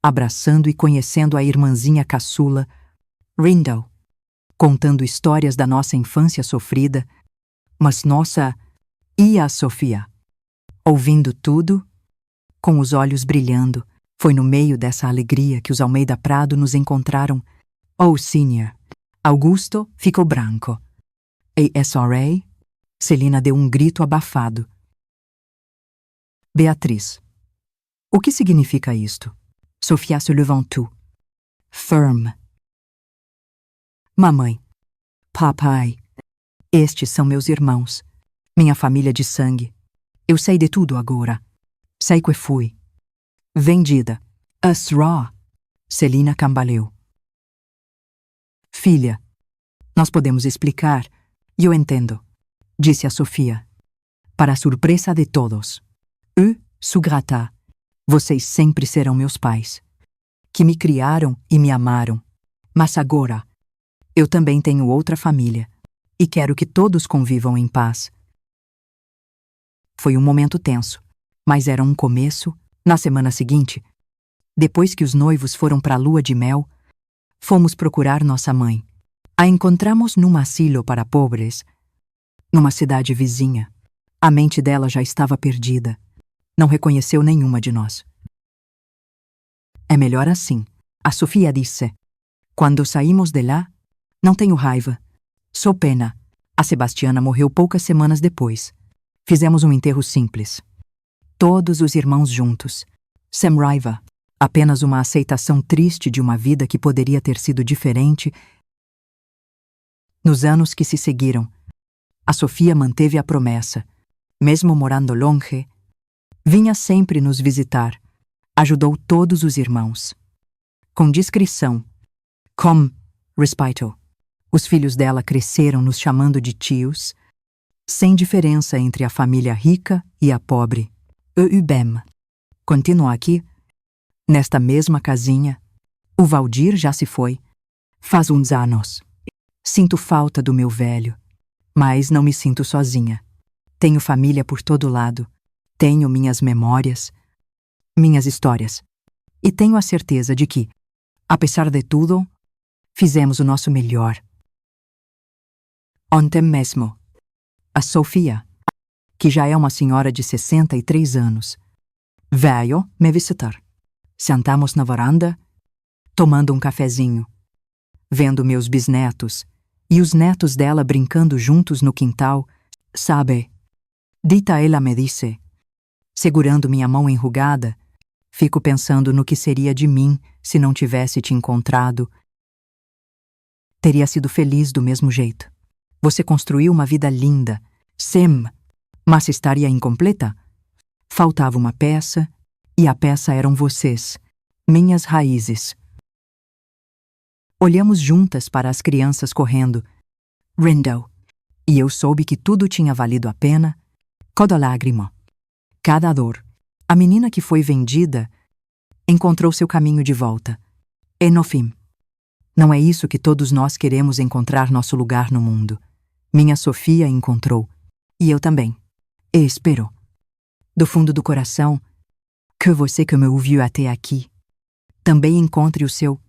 abraçando e conhecendo a irmãzinha caçula, Rindle, contando histórias da nossa infância sofrida, mas nossa e a Sofia, ouvindo tudo, com os olhos brilhando. Foi no meio dessa alegria que os Almeida Prado nos encontraram. O senior, Augusto, ficou branco. E SRA, Celina deu um grito abafado. Beatriz. O que significa isto? Sofia se levantou. Firm. Mamãe. Papai. Estes são meus irmãos. Minha família de sangue. Eu sei de tudo agora. Sei que fui vendida. Asra. Celina cambaleou. Filha, nós podemos explicar. Eu entendo, disse a Sofia. Para a surpresa de todos. Eu sou grata. Vocês sempre serão meus pais, que me criaram e me amaram. Mas agora, eu também tenho outra família, e quero que todos convivam em paz. Foi um momento tenso, mas era um começo. Na semana seguinte, depois que os noivos foram para a lua de mel, fomos procurar nossa mãe. A encontramos num asilo para pobres, numa cidade vizinha. A mente dela já estava perdida. Não reconheceu nenhuma de nós. É melhor assim, a Sofia disse. Quando saímos de lá, não tenho raiva. Sou pena. A Sebastiana morreu poucas semanas depois. Fizemos um enterro simples. Todos os irmãos juntos. Sem raiva. Apenas uma aceitação triste de uma vida que poderia ter sido diferente. Nos anos que se seguiram, a Sofia manteve a promessa. Mesmo morando longe, vinha sempre nos visitar. Ajudou todos os irmãos. Com discrição. Com respeito. Os filhos dela cresceram nos chamando de tios. sem diferença entre a família rica e a pobre. EUBEM. Continua aqui, nesta mesma casinha. O Valdir já se foi. Faz uns anos. Sinto falta do meu velho, mas não me sinto sozinha. Tenho família por todo lado. Tenho minhas memórias, minhas histórias. E tenho a certeza de que, apesar de tudo, fizemos o nosso melhor. Ontem mesmo, a Sofia, que já é uma senhora de 63 anos, veio me visitar. Sentamos na varanda, tomando um cafezinho, vendo meus bisnetos e os netos dela brincando juntos no quintal. Sabe, Dita, ela me disse, segurando minha mão enrugada, fico pensando no que seria de mim se não tivesse te encontrado. Teria sido feliz do mesmo jeito. Você construiu uma vida linda, sim, mas estaria incompleta. Faltava uma peça, e a peça eram vocês, minhas raízes. Olhamos juntas para as crianças correndo. Rindo. E eu soube que tudo tinha valido a pena. Cada lágrima, cada dor. A menina que foi vendida encontrou seu caminho de volta. E no fim, não é isso que todos nós queremos, encontrar nosso lugar no mundo. Minha Sofia encontrou. E eu também. E espero, do fundo do coração, que você que me ouviu até aqui também encontre o seu.